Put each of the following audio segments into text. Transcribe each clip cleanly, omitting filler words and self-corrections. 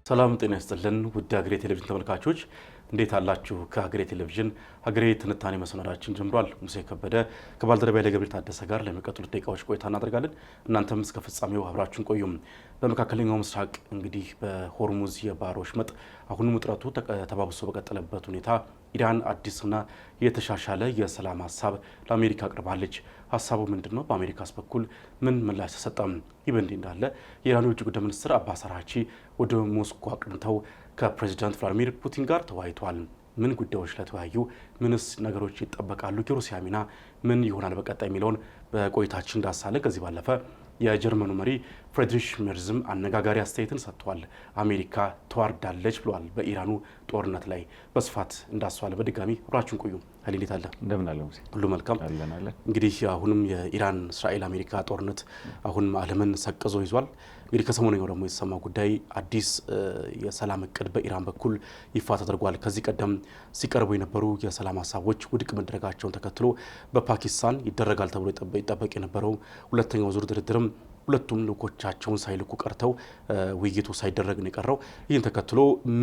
ሰላም ጤና ይስጥልን ውድ ሀገሬ ቴሌቪዥን ተመልካቾች እንዴት አላችሁ? ከሀገሬ ቴሌቪዥን ሀገሬ ትንታኔ መሰናዳችን ጀምሯል። ሙሴ ከበደ ከባልደረባዬ ለገብሬ ታደሰ ጋር ለሚቀጥሉት ደቂቃዎች ቆይታ እናደርጋለን። እናንተም እስከ ፍጻሜው አብራችሁን ቆዩም። በመካከለኛው ምስራቅ እንግዲህ በሆርሙዝ የባህር ወሽመጥ አሁንም ውጥረቱ ተባብሶ በቀጠለበት ሁኔታ ኢራን አዲስና የተሻሻለ የሰላም ሀሳብ ለአሜሪካ አቅርባለች። ሀሳቡ ምንድነው? በአሜሪካስ በኩል ምን ምላሽ ተሰጠም? ይህ በእንዲህ እንዳለ የኢራኑ የውጭ ጉዳይ ሚኒስትር አባስ አራግቺ ወደ ሞስኮ አቅንተው ከፕሬዚዳንት ቭላዲሚር ፑቲን ጋር ተወያይተዋል። ምን ጉዳዮች ላይ ተወያዩ? ምንስ ነገሮች ይጠበቃሉ? የሩሲያ ሚና ምን ይሆናል በቀጣይ የሚለውን በቆይታችን እንዳሳለን። ከዚህ ባለፈ የጀርመኑ መሪ ፍሬድሪሽ ሜርዝም አነጋጋሪ አስተያየትን ሰጥተዋል። አሜሪካ ተዋርዳለች ብለዋል። በኢራኑ ጦርነት ላይ በስፋት እንዳስተዋለ በድጋሚ አብራችሁን ቆዩ። ሀይል እንዴት አለ? እንደምን አለ ሙሴ? ሁሉ መልካም አለ። እንግዲህ አሁንም የኢራን እስራኤል አሜሪካ ጦርነት አሁን ዓለምን ሰቅዞ ይዟል። እንግዲህ ከሰሞነኛው ደግሞ የተሰማው ጉዳይ አዲስ የሰላም እቅድ በኢራን በኩል ይፋ ተደርጓል። ከዚህ ቀደም ሲቀርቡ የነበሩ የሰላም ሀሳቦች ውድቅ መደረጋቸውን ተከትሎ በፓኪስታን ይደረጋል ተብሎ ይጠበቅ የነበረው ሁለተኛው ዙር ድርድርም ሁለቱም ልኡኮቻቸውን ሳይልኩ ቀርተው ውይይቱ ሳይደረግ ነው የቀረው። ይህን ተከትሎ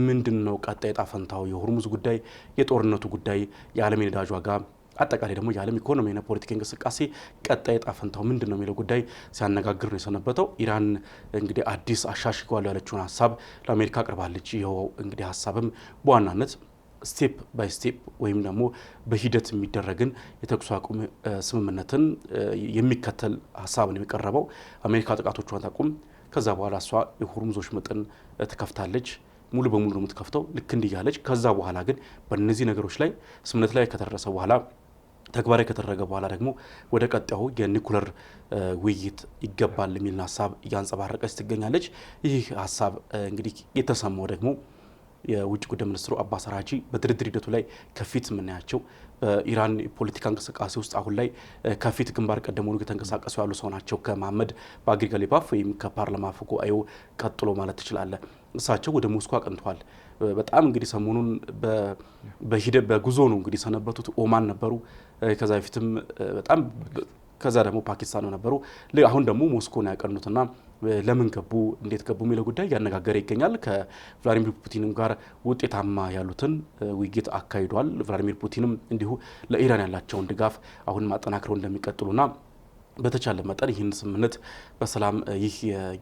ምንድነው ቀጣይ ዕጣ ፈንታው? የሆርሙዝ ጉዳይ፣ የጦርነቱ ጉዳይ፣ የዓለም የነዳጅ ዋጋ፣ አጠቃላይ ደግሞ የዓለም ኢኮኖሚና ፖለቲካ እንቅስቃሴ ቀጣይ ዕጣ ፈንታው ምንድነው የሚለው ጉዳይ ሲያነጋግር ነው የሰነበተው። ኢራን እንግዲህ አዲስ አሻሽጓል ያለችውን ሀሳብ ለአሜሪካ አቅርባለች። ይኸው እንግዲህ ሀሳብም በዋናነት ስቴፕ ባይ ስቴፕ ወይም ደግሞ በሂደት የሚደረግን የተኩስ አቁም ስምምነትን የሚከተል ሀሳብ ነው የቀረበው። አሜሪካ ጥቃቶቿን ታቁም፣ ከዛ በኋላ እሷ የሆርሙዝ ወሽመጥን ትከፍታለች። ሙሉ በሙሉ ነው የምትከፍተው ልክ እንዲያለች። ከዛ በኋላ ግን በእነዚህ ነገሮች ላይ ስምምነት ላይ ከተደረሰ በኋላ ተግባራዊ ከተደረገ በኋላ ደግሞ ወደ ቀጣዩ የኒኩለር ውይይት ይገባል የሚል ሀሳብ እያንጸባረቀች ትገኛለች። ይህ ሀሳብ እንግዲህ የተሰማው ደግሞ የውጭ ጉዳይ ሚኒስትሩ አባስ አራግቺ በድርድር ሂደቱ ላይ ከፊት የምናያቸው በኢራን ፖለቲካ እንቅስቃሴ ውስጥ አሁን ላይ ከፊት ግንባር ቀደም ሆነው እየተንቀሳቀሱ ያሉ ሰው ናቸው። ከመሐመድ ባግር ገሊባፍ ወይም ከፓርላማ አፈ ጉባኤው ቀጥሎ ማለት ትችላለ። እሳቸው ወደ ሞስኮ አቅንተዋል። በጣም እንግዲህ ሰሞኑን በሂደት በጉዞ ነው እንግዲህ ሰነበቱት። ኦማን ነበሩ፣ ከዛ በፊትም በጣም ከዛ ደግሞ ፓኪስታን ነበሩ። አሁን ደግሞ ሞስኮ ነው ያቀኑትና ለምን ገቡ እንዴት ገቡ የሚለው ጉዳይ እያነጋገረ ይገኛል። ከቭላዲሚር ፑቲንም ጋር ውጤታማ ያሉትን ውይይት አካሂዷል። ቭላዲሚር ፑቲንም እንዲሁ ለኢራን ያላቸውን ድጋፍ አሁን ማጠናክረው እንደሚቀጥሉና በተቻለ መጠን ይህን ስምምነት በሰላም ይህ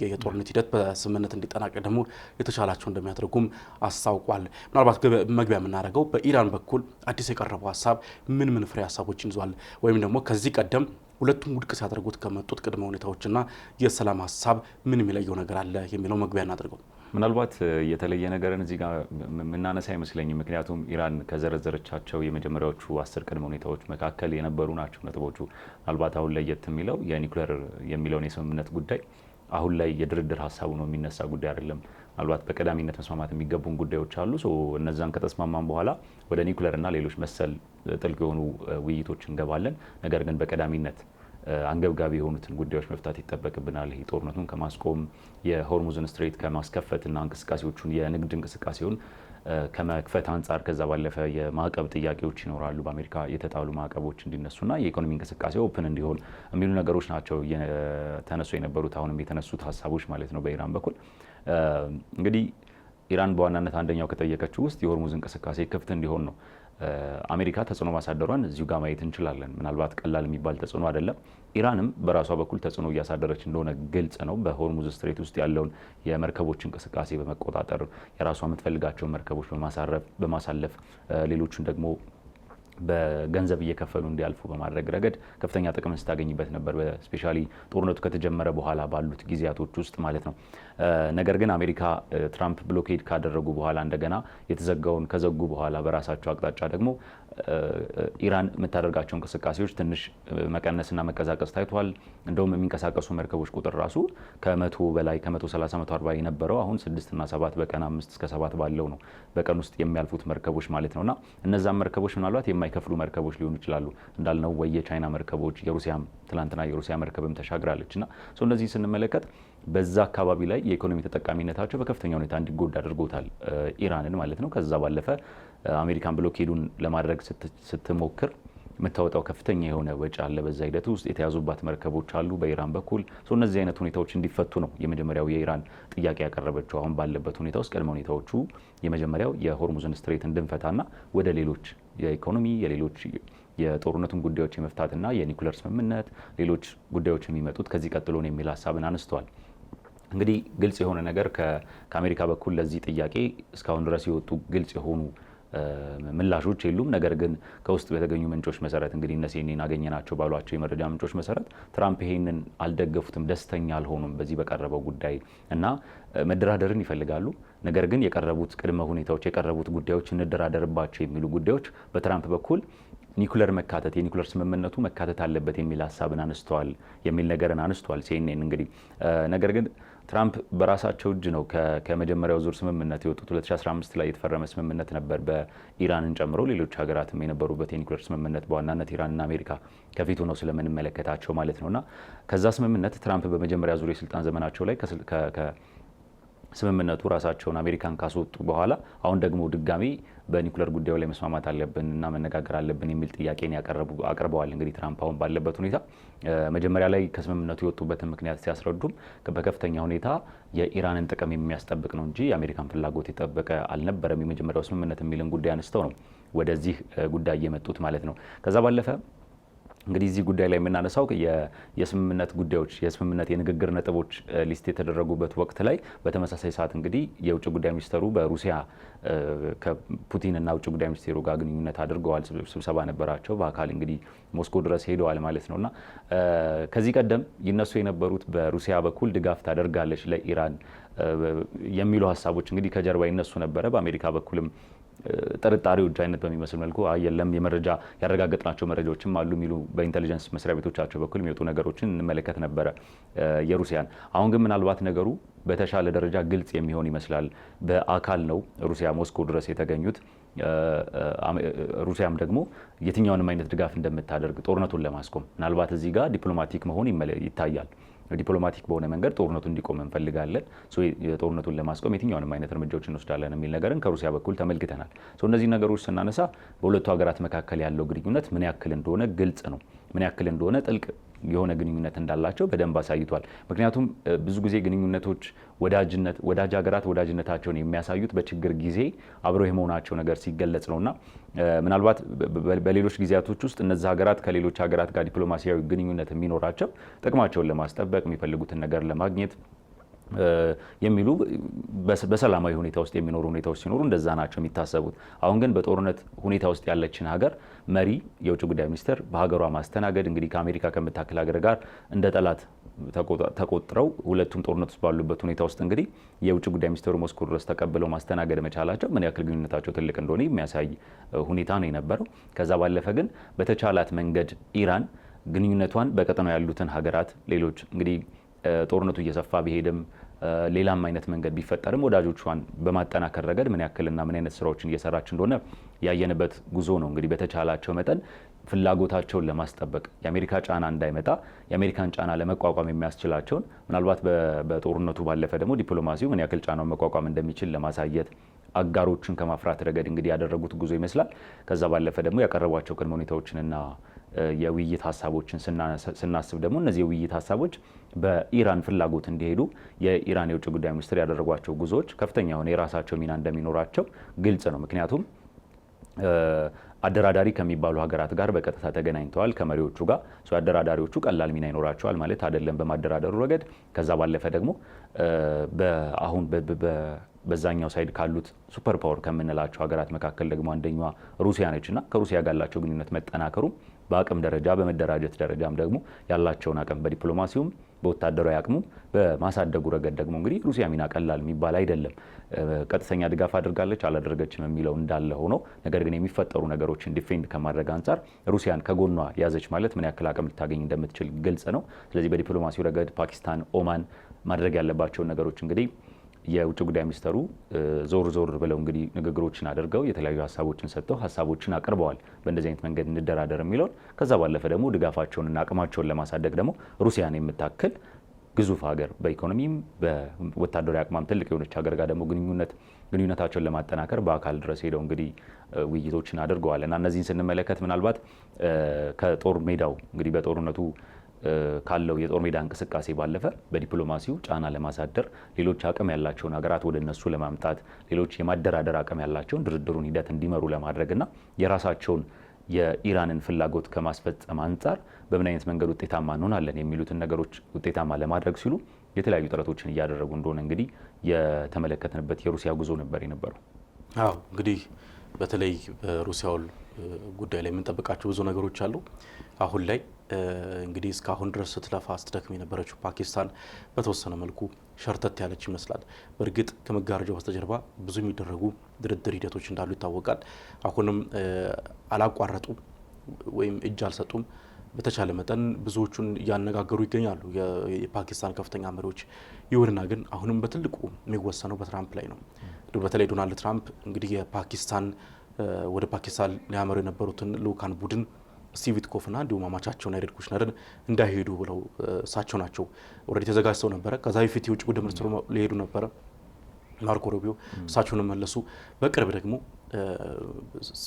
የጦርነት ሂደት በስምምነት እንዲጠናቀቅ ደግሞ የተቻላቸው እንደሚያደርጉም አስታውቋል። ምናልባት መግቢያ የምናደርገው በኢራን በኩል አዲስ የቀረበው ሀሳብ ምን ፍሬ ሀሳቦችን ይዟል ወይም ደግሞ ከዚህ ቀደም ሁለቱም ውድቅ ሲያደርጉት ከመጡት ቅድመ ሁኔታዎችና የሰላም ሀሳብ ምን የሚለየው ነገር አለ የሚለው መግቢያ እናደርገው። ምናልባት የተለየ ነገርን እዚህ ጋር የምናነሳ አይመስለኝም። ምክንያቱም ኢራን ከዘረዘረቻቸው የመጀመሪያዎቹ 10 ቅድመ ሁኔታዎች መካከል የነበሩ ናቸው ነጥቦቹ። ምናልባት አሁን ለየት የሚለው የኒውክሌር የሚለውን የስምምነት ጉዳይ አሁን ላይ የድርድር ሀሳቡ ነው የሚነሳ ጉዳይ አይደለም። ምናልባት በቀዳሚነት መስማማት የሚገቡን ጉዳዮች አሉ። እነዛን ከተስማማን በኋላ ወደ ኒውክሌርና ሌሎች መሰል ጥልቅ የሆኑ ውይይቶች እንገባለን። ነገር ግን በቀዳሚነት አንገብጋቢ የሆኑትን ጉዳዮች መፍታት ይጠበቅብናል። ይህ ጦርነቱን ከማስቆም የሆርሙዝን ስትሬት ከማስከፈትና እንቅስቃሴዎቹን የንግድ እንቅስቃሴውን ከመክፈት አንጻር ከዛ ባለፈ የማዕቀብ ጥያቄዎች ይኖራሉ። በአሜሪካ የተጣሉ ማዕቀቦች እንዲነሱና የኢኮኖሚ እንቅስቃሴ ኦፕን እንዲሆን የሚሉ ነገሮች ናቸው የተነሱ የነበሩት አሁንም የተነሱት ሀሳቦች ማለት ነው። በኢራን በኩል እንግዲህ ኢራን በዋናነት አንደኛው ከጠየቀችው ውስጥ የሆርሙዝ እንቅስቃሴ ክፍት እንዲሆን ነው። አሜሪካ ተጽዕኖ ማሳደሯን እዚሁ ጋር ማየት እንችላለን። ምናልባት ቀላል የሚባል ተጽዕኖ አይደለም። ኢራንም በራሷ በኩል ተጽዕኖ እያሳደረች እንደሆነ ግልጽ ነው። በሆርሙዝ ስትሬት ውስጥ ያለውን የመርከቦች እንቅስቃሴ በመቆጣጠር የራሷ የምትፈልጋቸውን መርከቦች በማሳለፍ ሌሎቹን ደግሞ በገንዘብ እየከፈሉ እንዲያልፉ በማድረግ ረገድ ከፍተኛ ጥቅም ስታገኝበት ነበር፣ በስፔሻሊ ጦርነቱ ከተጀመረ በኋላ ባሉት ጊዜያቶች ውስጥ ማለት ነው። ነገር ግን አሜሪካ ትራምፕ ብሎኬድ ካደረጉ በኋላ እንደገና የተዘጋውን ከዘጉ በኋላ በራሳቸው አቅጣጫ ደግሞ ኢራን የምታደርጋቸው እንቅስቃሴዎች ትንሽ መቀነስና መቀዛቀዝ ታይቷል። እንደውም የሚንቀሳቀሱ መርከቦች ቁጥር ራሱ ከ100 በላይ ከ130 140 የነበረው አሁን 6 እና 7 በቀን 5 እስከ 7 ባለው ነው በቀን ውስጥ የሚያልፉት መርከቦች ማለት ነውና እነዛም መርከቦች ምናልባት የማይከፍሉ መርከቦች ሊሆኑ ይችላሉ። እንዳልነው ወይ የቻይና መርከቦች፣ የሩሲያም ትላንትና የሩሲያ መርከብም ተሻግራለችና እነዚህ ስንመለከት በዛ አካባቢ ላይ የኢኮኖሚ ተጠቃሚነታቸው በከፍተኛ ሁኔታ እንዲጎዳ አድርጎታል ኢራንን ማለት ነው። ከዛ ባለፈ አሜሪካን ብሎኬዱን ለማድረግ ስትሞክር የምታወጣው ከፍተኛ የሆነ ወጪ አለ። በዛ ሂደት ውስጥ የተያዙባት መርከቦች አሉ በኢራን በኩል። እነዚህ አይነት ሁኔታዎች እንዲፈቱ ነው የመጀመሪያው የኢራን ጥያቄ ያቀረበችው። አሁን ባለበት ሁኔታ ውስጥ ቅድመ ሁኔታዎቹ የመጀመሪያው የሆርሙዝን ስትሬት እንድንፈታና ወደ ሌሎች የኢኮኖሚ የሌሎች የጦርነቱን ጉዳዮች የመፍታትና የኒኩለር ስምምነት ሌሎች ጉዳዮች የሚመጡት ከዚህ ቀጥሎ ነው የሚል ሀሳብን አነስተዋል። እንግዲህ ግልጽ የሆነ ነገር ከአሜሪካ በኩል ለዚህ ጥያቄ እስካሁን ድረስ የወጡ ግልጽ የሆኑ ምላሾች የሉም። ነገር ግን ከውስጥ በተገኙ ምንጮች መሰረት እንግዲህ እነ ሲኤንኤን አገኘናቸው ባሏቸው የመረጃ ምንጮች መሰረት ትራምፕ ይሄንን አልደገፉትም፣ ደስተኛ አልሆኑም በዚህ በቀረበው ጉዳይ እና መደራደርን ይፈልጋሉ። ነገር ግን የቀረቡት ቅድመ ሁኔታዎች የቀረቡት ጉዳዮች እንደራደርባቸው የሚሉ ጉዳዮች በትራምፕ በኩል ኒኩለር መካተት የኒኩለር ስምምነቱ መካተት አለበት የሚል ሀሳብን አነስተዋል የሚል ነገርን አነስተዋል ሲኤንኤን። እንግዲህ ነገር ግን ትራምፕ በራሳቸው እጅ ነው ከመጀመሪያው ዙር ስምምነት የወጡት። 2015 ላይ የተፈረመ ስምምነት ነበር በኢራንን ጨምሮ ሌሎች ሀገራትም የነበሩበት የኒኩለር ስምምነት በዋናነት ኢራንና አሜሪካ ከፊቱ ነው ስለምንመለከታቸው ማለት ነውና ከዛ ስምምነት ትራምፕ በመጀመሪያ ዙር የስልጣን ዘመናቸው ላይ ስምምነቱ ራሳቸውን አሜሪካን ካስወጡ በኋላ አሁን ደግሞ ድጋሚ በኒኩለር ጉዳዩ ላይ መስማማት አለብን እና መነጋገር አለብን የሚል ጥያቄን አቅርበዋል። እንግዲህ ትራምፕ አሁን ባለበት ሁኔታ መጀመሪያ ላይ ከስምምነቱ የወጡበትን ምክንያት ሲያስረዱም በከፍተኛ ሁኔታ የኢራንን ጥቅም የሚያስጠብቅ ነው እንጂ የአሜሪካን ፍላጎት የጠበቀ አልነበረም የመጀመሪያው ስምምነት የሚልን ጉዳይ አንስተው ነው ወደዚህ ጉዳይ የመጡት ማለት ነው። ከዛ ባለፈ እንግዲህ እዚህ ጉዳይ ላይ የምናነሳው የስምምነት ጉዳዮች የስምምነት የንግግር ነጥቦች ሊስት የተደረጉበት ወቅት ላይ በተመሳሳይ ሰዓት እንግዲህ የውጭ ጉዳይ ሚኒስተሩ በሩሲያ ከፑቲንና ውጭ ጉዳይ ሚኒስቴሩ ጋር ግንኙነት አድርገዋል። ስብሰባ ነበራቸው። በአካል እንግዲህ ሞስኮ ድረስ ሄደዋል ማለት ነውና ከዚህ ቀደም ይነሱ የነበሩት በሩሲያ በኩል ድጋፍ ታደርጋለች ለኢራን የሚሉ ሀሳቦች እንግዲህ ከጀርባ ይነሱ ነበረ። በአሜሪካ በኩልም ጥርጣሬዎች አይነት በሚመስል መልኩ የለም የመረጃ ያረጋገጥናቸው መረጃዎችም አሉ የሚሉ በኢንተሊጀንስ መስሪያ ቤቶቻቸው በኩል የሚወጡ ነገሮችን እንመለከት ነበረ የሩሲያን። አሁን ግን ምናልባት ነገሩ በተሻለ ደረጃ ግልጽ የሚሆን ይመስላል። በአካል ነው ሩሲያ ሞስኮ ድረስ የተገኙት። ሩሲያም ደግሞ የትኛውንም አይነት ድጋፍ እንደምታደርግ ጦርነቱን ለማስቆም ምናልባት እዚህ ጋር ዲፕሎማቲክ መሆን ይታያል። ዲፕሎማቲክ በሆነ መንገድ ጦርነቱ እንዲቆም እንፈልጋለን፣ ጦርነቱን ለማስቆም የትኛውንም አይነት እርምጃዎች እንወስዳለን የሚል ነገርን ከሩሲያ በኩል ተመልክተናል። እነዚህ ነገሮች ስናነሳ በሁለቱ ሀገራት መካከል ያለው ግንኙነት ምን ያክል እንደሆነ ግልጽ ነው። ምን ያክል እንደሆነ ጥልቅ የሆነ ግንኙነት እንዳላቸው በደንብ አሳይቷል። ምክንያቱም ብዙ ጊዜ ግንኙነቶች ወዳጅ ሀገራት ወዳጅነታቸውን የሚያሳዩት በችግር ጊዜ አብረው የመሆናቸው ነገር ሲገለጽ ነውና ምናልባት በሌሎች ጊዜያቶች ውስጥ እነዚህ ሀገራት ከሌሎች ሀገራት ጋር ዲፕሎማሲያዊ ግንኙነት የሚኖራቸው ጥቅማቸውን ለማስጠበቅ የሚፈልጉትን ነገር ለማግኘት የሚሉ በሰላማዊ ሁኔታ ውስጥ የሚኖሩ ሁኔታዎች ሲኖሩ እንደዛ ናቸው የሚታሰቡት። አሁን ግን በጦርነት ሁኔታ ውስጥ ያለችን ሀገር መሪ የውጭ ጉዳይ ሚኒስትር በሀገሯ ማስተናገድ እንግዲህ ከአሜሪካ ከምታክል ሀገር ጋር እንደ ጠላት ተቆጥረው ሁለቱም ጦርነት ውስጥ ባሉበት ሁኔታ ውስጥ እንግዲህ የውጭ ጉዳይ ሚኒስትሩ ሞስኮ ድረስ ተቀብለው ማስተናገድ መቻላቸው ምን ያክል ግንኙነታቸው ትልቅ እንደሆነ የሚያሳይ ሁኔታ ነው የነበረው። ከዛ ባለፈ ግን በተቻላት መንገድ ኢራን ግንኙነቷን በቀጠናው ያሉትን ሀገራት ሌሎች እንግዲህ ጦርነቱ እየሰፋ ቢሄድም ሌላም አይነት መንገድ ቢፈጠርም ወዳጆቿን በማጠናከር ረገድ ምን ያክልና ምን አይነት ስራዎችን እየሰራች እንደሆነ ያየንበት ጉዞ ነው። እንግዲህ በተቻላቸው መጠን ፍላጎታቸውን ለማስጠበቅ የአሜሪካ ጫና እንዳይመጣ የአሜሪካን ጫና ለመቋቋም የሚያስችላቸውን ምናልባት በጦርነቱ ባለፈ ደግሞ ዲፕሎማሲው ምን ያክል ጫናውን መቋቋም እንደሚችል ለማሳየት አጋሮችን ከማፍራት ረገድ እንግዲህ ያደረጉት ጉዞ ይመስላል። ከዛ ባለፈ ደግሞ ያቀረቧቸው ቅድመ ሁኔታዎችንና የውይይት ሀሳቦችን ስናስብ ደግሞ እነዚህ የውይይት ሀሳቦች በኢራን ፍላጎት እንዲሄዱ የኢራን የውጭ ጉዳይ ሚኒስትር ያደረጓቸው ጉዞዎች ከፍተኛ የሆነ የራሳቸው ሚና እንደሚኖራቸው ግልጽ ነው። ምክንያቱም አደራዳሪ ከሚባሉ ሀገራት ጋር በቀጥታ ተገናኝተዋል ከመሪዎቹ ጋር። አደራዳሪዎቹ ቀላል ሚና ይኖራቸዋል ማለት አይደለም በማደራደሩ ረገድ። ከዛ ባለፈ ደግሞ አሁን በዛኛው ሳይድ ካሉት ሱፐር ፓወር ከምንላቸው ሀገራት መካከል ደግሞ አንደኛዋ ሩሲያ ነችና ከሩሲያ ጋር ያላቸው ግንኙነት መጠናከሩ በአቅም ደረጃ በመደራጀት ደረጃም ደግሞ ያላቸውን አቅም በዲፕሎማሲውም በወታደራዊ አቅሙ በማሳደጉ ረገድ ደግሞ እንግዲህ ሩሲያ ሚና ቀላል የሚባል አይደለም። ቀጥተኛ ድጋፍ አድርጋለች አላደረገችም የሚለው እንዳለ ሆኖ ነገር ግን የሚፈጠሩ ነገሮችን ዲፌንድ ከማድረግ አንጻር ሩሲያን ከጎኗ ያዘች ማለት ምን ያክል አቅም ልታገኝ እንደምትችል ግልጽ ነው። ስለዚህ በዲፕሎማሲው ረገድ ፓኪስታን፣ ኦማን ማድረግ ያለባቸውን ነገሮች እንግዲህ የውጭ ጉዳይ ሚኒስተሩ ዞር ብለው እንግዲህ ንግግሮችን አድርገው የተለያዩ ሀሳቦችን ሰጥተው ሀሳቦችን አቅርበዋል። በእንደዚህ አይነት መንገድ እንደራደር የሚለውን ከዛ ባለፈ ደግሞ ድጋፋቸውንና አቅማቸውን ለማሳደግ ደግሞ ሩሲያን የምታክል ግዙፍ ሀገር በኢኮኖሚም በወታደራዊ አቅማም ትልቅ የሆነች ሀገር ጋር ደግሞ ግንኙነታቸውን ለማጠናከር በአካል ድረስ ሄደው እንግዲህ ውይይቶችን አድርገዋል እና እነዚህን ስንመለከት ምናልባት ከጦር ሜዳው እንግዲህ በጦርነቱ ካለው የጦር ሜዳ እንቅስቃሴ ባለፈ በዲፕሎማሲው ጫና ለማሳደር ሌሎች አቅም ያላቸውን ሀገራት ወደ እነሱ ለማምጣት ሌሎች የማደራደር አቅም ያላቸውን ድርድሩን ሂደት እንዲመሩ ለማድረግና የራሳቸውን የኢራንን ፍላጎት ከማስፈጸም አንጻር በምን አይነት መንገድ ውጤታማ እንሆናለን የሚሉትን ነገሮች ውጤታማ ለማድረግ ሲሉ የተለያዩ ጥረቶችን እያደረጉ እንደሆነ እንግዲህ የተመለከትንበት የሩሲያ ጉዞ ነበር የነበረው። አዎ እንግዲህ በተለይ በሩሲያው ጉዳይ ላይ የምንጠብቃቸው ብዙ ነገሮች አሉ። አሁን ላይ እንግዲህ እስካሁን ድረስ ስትለፋ ስትደክም የነበረችው ፓኪስታን በተወሰነ መልኩ ሸርተት ያለች ይመስላል። በእርግጥ ከመጋረጃው በስተጀርባ ብዙ የሚደረጉ ድርድር ሂደቶች እንዳሉ ይታወቃል። አሁንም አላቋረጡም ወይም እጅ አልሰጡም። በተቻለ መጠን ብዙዎቹን እያነጋገሩ ይገኛሉ የፓኪስታን ከፍተኛ መሪዎች። ይሁንና ግን አሁንም በትልቁ የሚወሰነው በትራምፕ ላይ ነው። በተለይ ዶናልድ ትራምፕ እንግዲህ የፓኪስታን ወደ ፓኪስታን ሊያመሩ የነበሩትን ልኡካን ቡድን ስቲቭ ዊትኮፍና እንዲሁም አማቻቸውን ያሬድ ኩሽነርን እንዳይሄዱ ብለው እሳቸው ናቸው ኦልሬዲ ተዘጋጅተው ነበረ። ከዛ በፊት የውጭ ጉዳይ ሚኒስትሩ ሊሄዱ ነበረ ማርኮ ሩቢዮ፣ እሳቸውን መለሱ። በቅርብ ደግሞ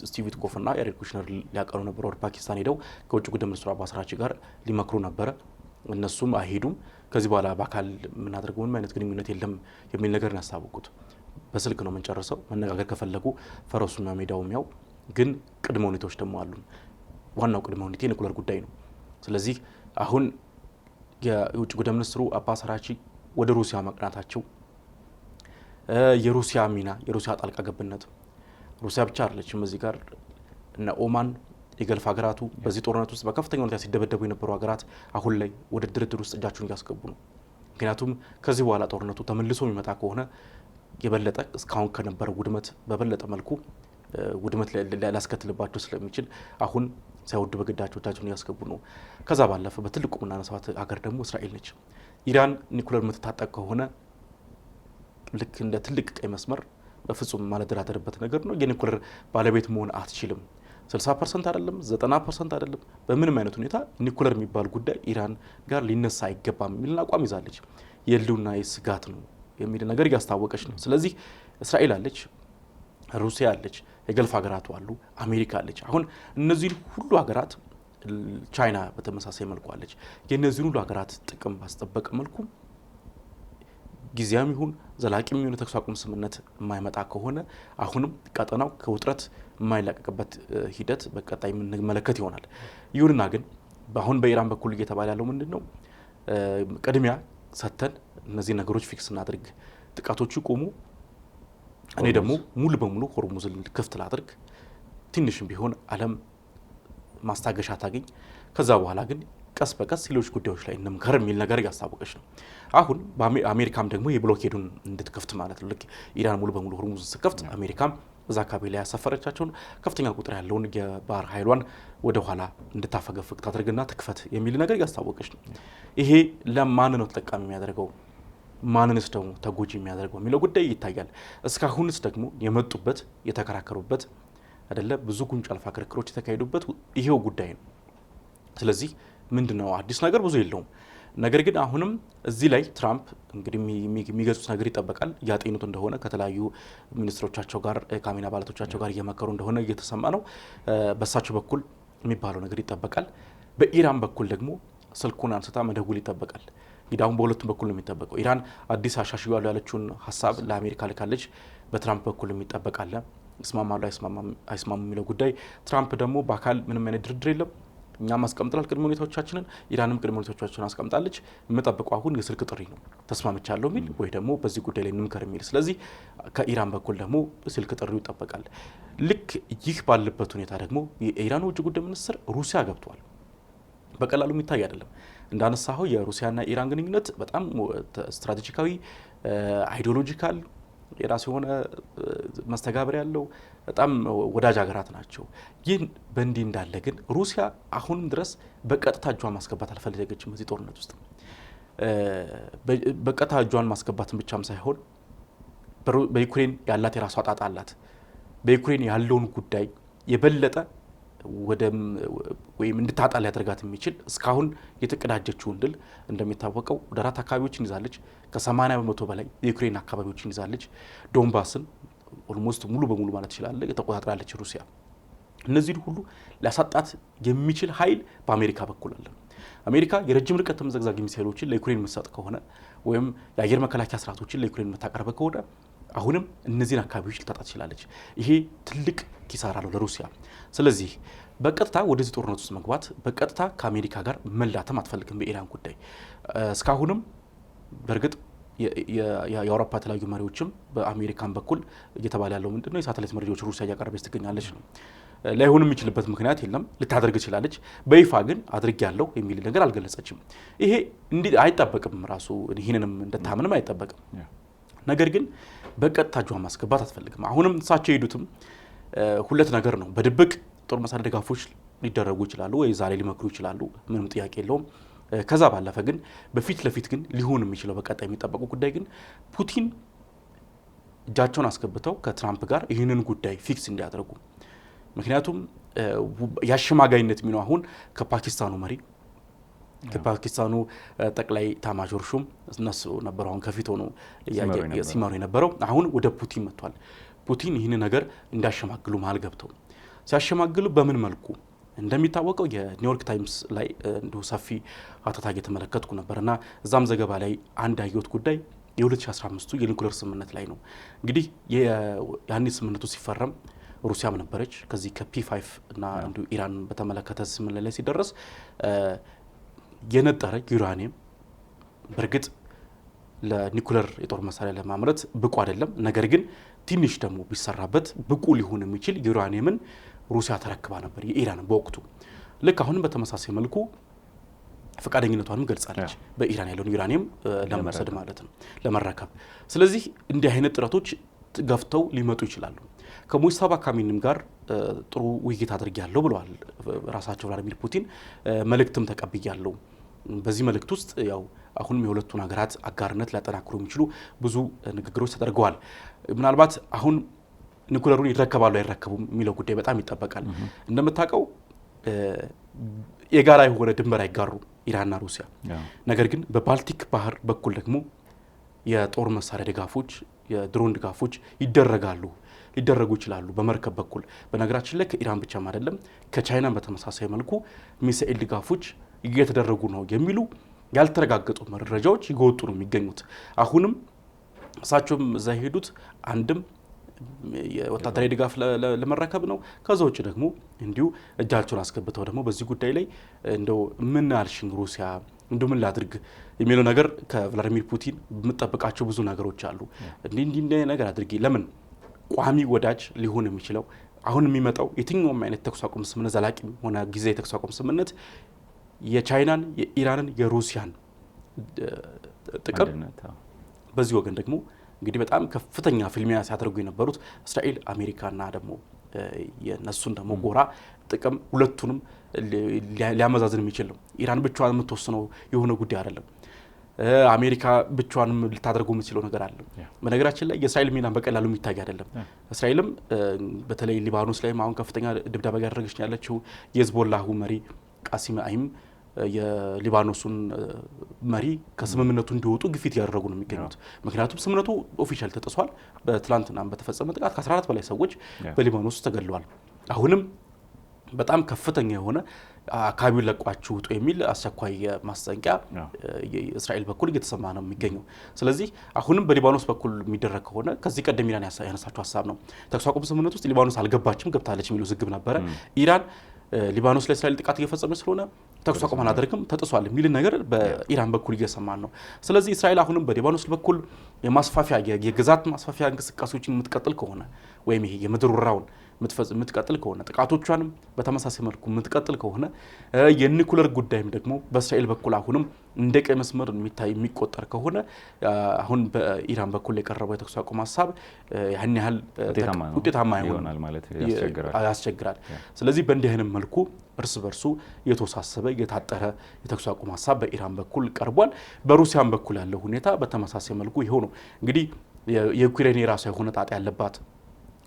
ስቲቭ ዊትኮፍና ያሬድ ኩሽነር ሊያቀኑ ነበር ወደ ፓኪስታን ሄደው ከውጭ ጉዳይ ሚኒስትሩ አባስ አራግቺ ጋር ሊመክሩ ነበረ። እነሱም አይሄዱም፣ ከዚህ በኋላ በአካል የምናደርገው ምንም አይነት ግንኙነት የለም የሚል ነገር ነው ያስታወቁት። በስልክ ነው የምንጨርሰው፣ መነጋገር ከፈለጉ ፈረሱና ሜዳው ሚያው፣ ግን ቅድመ ሁኔታዎች ደግሞ አሉ። ዋናው ቅድመ ሁኔታ የኒኩለር ጉዳይ ነው። ስለዚህ አሁን የውጭ ጉዳይ ሚኒስትሩ አባስ አራግቺ ወደ ሩሲያ ማቅናታቸው የሩሲያ ሚና የሩሲያ ጣልቃ ገብነት ሩሲያ ብቻ አይደለችም እዚህ ጋር እና ኦማን የገልፍ ሀገራቱ በዚህ ጦርነት ውስጥ በከፍተኛ ሁኔታ ሲደበደቡ የነበሩ ሀገራት አሁን ላይ ወደ ድርድር ውስጥ እጃቸውን እያስገቡ ነው። ምክንያቱም ከዚህ በኋላ ጦርነቱ ተመልሶ የሚመጣ ከሆነ የበለጠ እስካሁን ከነበረው ውድመት በበለጠ መልኩ ውድመት ሊያስከትልባቸው ስለሚችል አሁን ሳይወዱ በግዳቸው እጃቸውን እያስገቡ ነው። ከዛ ባለፈ በትልቁ የምናነሳት ሀገር ደግሞ እስራኤል ነች። ኢራን ኒኩለር የምትታጠቅ ከሆነ ልክ እንደ ትልቅ ቀይ መስመር በፍጹም ማለደራደርበት ነገር ነው። የኒኩለር ባለቤት መሆን አትችልም። 60% አይደለም 90% አይደለም። በምንም አይነት ሁኔታ ኒኩለር የሚባል ጉዳይ ኢራን ጋር ሊነሳ አይገባም የሚል አቋም ይዛለች። የህልውና ስጋት ነው የሚል ነገር እያስታወቀች ነው። ስለዚህ እስራኤል አለች፣ ሩሲያ አለች፣ የገልፍ ሀገራቱ አሉ፣ አሜሪካ አለች። አሁን እነዚህን ሁሉ ሀገራት ቻይና በተመሳሳይ መልኩ አለች። የእነዚህን ሁሉ ሀገራት ጥቅም ባስጠበቀ መልኩ ጊዜያዊ ይሁን ዘላቂ የሚሆን የተኩስ አቁም ስምምነት የማይመጣ ከሆነ አሁንም ቀጠናው ከውጥረት የማይላቀቅበት ሂደት በቀጣይ የምንመለከት ይሆናል። ይሁንና ግን አሁን በኢራን በኩል እየተባለ ያለው ምንድን ነው? ቅድሚያ ሰጥተን እነዚህ ነገሮች ፊክስ እናድርግ፣ ጥቃቶቹ ይቆሙ፣ እኔ ደግሞ ሙሉ በሙሉ ሆርሙዝን ክፍት ላድርግ፣ ትንሽም ቢሆን ዓለም ማስታገሻ ታገኝ፣ ከዛ በኋላ ግን ቀስ በቀስ ሌሎች ጉዳዮች ላይ እንምከር የሚል ነገር እያስታወቀች ነው። አሁን አሜሪካም ደግሞ የብሎኬዱን እንድትከፍት ማለት ነው። ልክ ኢራን ሙሉ በሙሉ ሆርሙዝን ስትከፍት አሜሪካም እዛ አካባቢ ላይ ያሰፈረቻቸውን ከፍተኛ ቁጥር ያለውን የባህር ኃይሏን ወደ ኋላ እንድታፈገፍግ ታድርግና ትክፈት የሚል ነገር እያስታወቀች ነው። ይሄ ለማን ነው ተጠቃሚ የሚያደርገው? ማንንስ ደግሞ ተጎጂ የሚያደርገው የሚለው ጉዳይ ይታያል። እስካሁንስ ደግሞ የመጡበት የተከራከሩበት አይደለ ብዙ ጉንጭ አልፋ ክርክሮች የተካሄዱበት ይሄው ጉዳይ ነው። ስለዚህ ምንድነው አዲስ ነገር ብዙ የለውም። ነገር ግን አሁንም እዚህ ላይ ትራምፕ እንግዲህ የሚገጹት ነገር ይጠበቃል። ያጤኑት እንደሆነ ከተለያዩ ሚኒስትሮቻቸው ጋር ካቢኔ አባላቶቻቸው ጋር እየመከሩ እንደሆነ እየተሰማ ነው። በእሳቸው በኩል የሚባለው ነገር ይጠበቃል። በኢራን በኩል ደግሞ ስልኩን አንስታ መደውል ይጠበቃል። እንግዲህ አሁን በሁለቱም በኩል ነው የሚጠበቀው። ኢራን አዲስ አሻሽያለሁ ያለችውን ሀሳብ ለአሜሪካ ልካለች። በትራምፕ በኩል የሚጠበቃል። ይስማማሉ አይስማሙ የሚለው ጉዳይ። ትራምፕ ደግሞ በአካል ምንም አይነት ድርድር የለም እኛም አስቀምጠናል ቅድመ ሁኔታዎቻችንን፣ ኢራንም ቅድመ ሁኔታዎቻችንን አስቀምጣለች። የምጠብቀው አሁን የስልክ ጥሪ ነው ተስማምቻለሁ የሚል ወይ ደግሞ በዚህ ጉዳይ ላይ እንምከር የሚል። ስለዚህ ከኢራን በኩል ደግሞ ስልክ ጥሪው ይጠበቃል። ልክ ይህ ባለበት ሁኔታ ደግሞ የኢራን ውጭ ጉዳይ ሚኒስትር ሩሲያ ገብቷል። በቀላሉ የሚታይ አይደለም። እንዳነሳኸው የሩሲያና ኢራን ግንኙነት በጣም ስትራቴጂካዊ፣ አይዲዮሎጂካል የራሱ የሆነ መስተጋብር ያለው በጣም ወዳጅ ሀገራት ናቸው። ይህን በእንዲህ እንዳለ ግን ሩሲያ አሁንም ድረስ በቀጥታ እጇን ማስገባት አልፈለገችም። እዚህ ጦርነት ውስጥ በቀጥታ እጇን ማስገባትን ብቻም ሳይሆን በዩክሬን ያላት የራሷ ጣጣ አላት። በዩክሬን ያለውን ጉዳይ የበለጠ ወይም እንድታጣ ሊያደርጋት የሚችል እስካሁን የተቀዳጀችውን ድል እንደሚታወቀው ወደ 4 አካባቢዎችን ይዛለች። ከ80% በላይ የዩክሬን አካባቢዎችን ይዛለች። ዶንባስን ኦልሞስት ሙሉ በሙሉ ማለት ይችላል ተቆጣጥራለች ሩሲያ። እነዚህ ሁሉ ሊያሳጣት የሚችል ኃይል በአሜሪካ በኩል አለ። አሜሪካ የረጅም ርቀት ተምዘግዛጊ ሚሳኤሎችን ለዩክሬን መሰጥ ከሆነ ወይም የአየር መከላከያ ስርዓቶችን ለዩክሬን መታቀርበ ከሆነ አሁንም እነዚህን አካባቢዎች ልታጣ ትችላለች። ይሄ ትልቅ ኪሳራ ነው ለሩሲያ። ስለዚህ በቀጥታ ወደዚህ ጦርነት ውስጥ መግባት በቀጥታ ከአሜሪካ ጋር መላተም አትፈልግም በኢራን ጉዳይ። እስካሁንም በእርግጥ የአውሮፓ የተለያዩ መሪዎችም በአሜሪካን በኩል እየተባለ ያለው ምንድነው የሳተላይት መረጃዎች ሩሲያ እያቀረበች ትገኛለች ነው። ላይሆን የሚችልበት ምክንያት የለም። ልታደርግ ትችላለች። በይፋ ግን አድርጌያለሁ የሚል ነገር አልገለጸችም። ይሄ እንዲህ አይጠበቅም፣ ራሱ ይህንንም እንደታምንም አይጠበቅም። ነገር ግን በቀጥታ እጇን ማስገባት አትፈልግም። አሁንም እሳቸው የሄዱትም ሁለት ነገር ነው። በድብቅ ጦር መሳሪያ ድጋፎች ሊደረጉ ይችላሉ ወይ ዛሬ ሊመክሩ ይችላሉ፣ ምንም ጥያቄ የለውም። ከዛ ባለፈ ግን በፊት ለፊት ግን ሊሆን የሚችለው በቀጣይ የሚጠበቁ ጉዳይ ግን ፑቲን እጃቸውን አስገብተው ከትራምፕ ጋር ይህንን ጉዳይ ፊክስ እንዲያደርጉ። ምክንያቱም የአሸማጋይነት ሚናው አሁን ከፓኪስታኑ መሪ ከፓኪስታኑ ጠቅላይ ኤታማዦር ሹም እነሱ ነበሩ አሁን ከፊት ሆኖ ሲመሩ የነበረው። አሁን ወደ ፑቲን መጥቷል። ፑቲን ይህን ነገር እንዲያሸማግሉ መሀል ገብተው ሲያሸማግሉ በምን መልኩ እንደሚታወቀው የኒውዮርክ ታይምስ ላይ እንዲሁ ሰፊ አተታ እየተመለከትኩ ነበርና እዛም ዘገባ ላይ አንድ ያየሁት ጉዳይ የ2015ቱ የኒኩሌር ስምምነት ላይ ነው። እንግዲህ ያኔ ስምምነቱ ሲፈረም ሩሲያም ነበረች። ከዚህ ከፒ5 እና እንዲሁ ኢራን በተመለከተ ስምምነት ላይ ሲደረስ የነጠረ ዩራኒየም በእርግጥ ለኒኩሌር የጦር መሳሪያ ለማምረት ብቁ አይደለም። ነገር ግን ትንሽ ደግሞ ቢሰራበት ብቁ ሊሆን የሚችል ዩራኒየምን ሩሲያ ተረክባ ነበር የኢራን በወቅቱ። ልክ አሁንም በተመሳሳይ መልኩ ፈቃደኝነቷንም ገልጻለች በኢራን ያለውን ዩራኒየም ለመውሰድ ማለት ነው፣ ለመረከብ። ስለዚህ እንዲህ አይነት ጥረቶች ገፍተው ሊመጡ ይችላሉ። ከሙስታፋ ካሚኒም ጋር ጥሩ ውይይት አድርጌያለሁ ብለዋል ራሳቸው ቭላዲሚር ፑቲን። መልእክትም ተቀብያለሁ። በዚህ መልእክት ውስጥ ያው አሁንም የሁለቱን ሀገራት አጋርነት ሊያጠናክሩ የሚችሉ ብዙ ንግግሮች ተደርገዋል። ምናልባት አሁን ኒኩሌሩን ይረከባሉ አይረከቡም የሚለው ጉዳይ በጣም ይጠበቃል። እንደምታውቀው የጋራ የሆነ ድንበር አይጋሩ ኢራንና ሩሲያ። ነገር ግን በባልቲክ ባህር በኩል ደግሞ የጦር መሳሪያ ድጋፎች፣ የድሮን ድጋፎች ሊደረጉ ይችላሉ በመርከብ በኩል። በነገራችን ላይ ከኢራን ብቻም አይደለም ከቻይናም በተመሳሳይ መልኩ ሚሳኤል ድጋፎች እየተደረጉ ነው የሚሉ ያልተረጋገጡ መረጃዎች ይወጡ ነው የሚገኙት። አሁንም እሳቸውም እዛ ሄዱት አንድም የወታደራዊ ድጋፍ ለመረከብ ነው። ከዛ ውጭ ደግሞ እንዲሁ እጃቸውን አስገብተው ደግሞ በዚህ ጉዳይ ላይ እንደው ምን አልሽኝ ሩሲያ እንደው ምን ላድርግ የሚለው ነገር ከቭላዲሚር ፑቲን የምጠብቃቸው ብዙ ነገሮች አሉ። እንዲህ ነገር አድርጊ ለምን ቋሚ ወዳጅ ሊሆን የሚችለው አሁን የሚመጣው የትኛውም አይነት ተኩስ አቁም ስምምነት ዘላቂ ሆነ ጊዜ የተኩስ አቁም ስምምነት የቻይናን፣ የኢራንን፣ የሩሲያን ጥቅም በዚህ ወገን ደግሞ እንግዲህ በጣም ከፍተኛ ፍልሚያ ሲያደርጉ የነበሩት እስራኤል፣ አሜሪካና ደግሞ የነሱን ደግሞ ጎራ ጥቅም ሁለቱንም ሊያመዛዝን የሚችል ነው። ኢራን ብቻዋን የምትወስነው የሆነ ጉዳይ አይደለም። አሜሪካ ብቻዋንም ልታደርገው የምትችለው ነገር አለ። በነገራችን ላይ የእስራኤል ሚና በቀላሉ የሚታይ አይደለም። እስራኤልም በተለይ ሊባኖስ ላይም አሁን ከፍተኛ ድብደባ ያደረገች ያለችው የሂዝቦላሁ መሪ ቃሲም አይም የሊባኖሱን መሪ ከስምምነቱ እንዲወጡ ግፊት ያደረጉ ነው የሚገኙት። ምክንያቱም ስምምነቱ ኦፊሻል ተጥሷል። በትላንትና በተፈጸመ ጥቃት ከ14 በላይ ሰዎች በሊባኖስ ውስጥ ተገድለዋል። አሁንም በጣም ከፍተኛ የሆነ አካባቢውን ለቋችሁ ውጡ የሚል አስቸኳይ ማስጠንቀቂያ የእስራኤል በኩል እየተሰማ ነው የሚገኘው። ስለዚህ አሁንም በሊባኖስ በኩል የሚደረግ ከሆነ ከዚህ ቀደም ኢራን ያነሳቸው ሀሳብ ነው። ተኩስ አቁም ስምምነት ውስጥ ሊባኖስ አልገባችም ገብታለች የሚሉ ዝግብ ነበረ። ኢራን ሊባኖስ ላይ እስራኤል ጥቃት እየፈጸመች ስለሆነ ተኩስ አቁም አናደርግም ተጥሷል የሚል ነገር በኢራን በኩል እየሰማን ነው። ስለዚህ እስራኤል አሁንም በሊባኖስ በኩል የማስፋፊያ የግዛት ማስፋፊያ እንቅስቃሴዎችን የምትቀጥል ከሆነ ወይም ይሄ የምድር ወረራውን የምትቀጥል ከሆነ ጥቃቶቿንም በተመሳሳይ መልኩ የምትቀጥል ከሆነ የኒኩሌር ጉዳይም ደግሞ በእስራኤል በኩል አሁንም እንደ ቀይ መስመር የሚቆጠር ከሆነ አሁን በኢራን በኩል የቀረበው የተኩስ አቁም ሀሳብ ያን ያህል ውጤታማ ይሆናል ማለት ያስቸግራል። ስለዚህ በእንዲህ አይነት መልኩ እርስ በርሱ የተወሳሰበ የታጠረ የተኩስ አቁም ሀሳብ በኢራን በኩል ቀርቧል። በሩሲያን በኩል ያለው ሁኔታ በተመሳሳይ መልኩ ይኸው ነው። እንግዲህ የዩክሬን የራሷ የሆነ ጣጣ ያለባት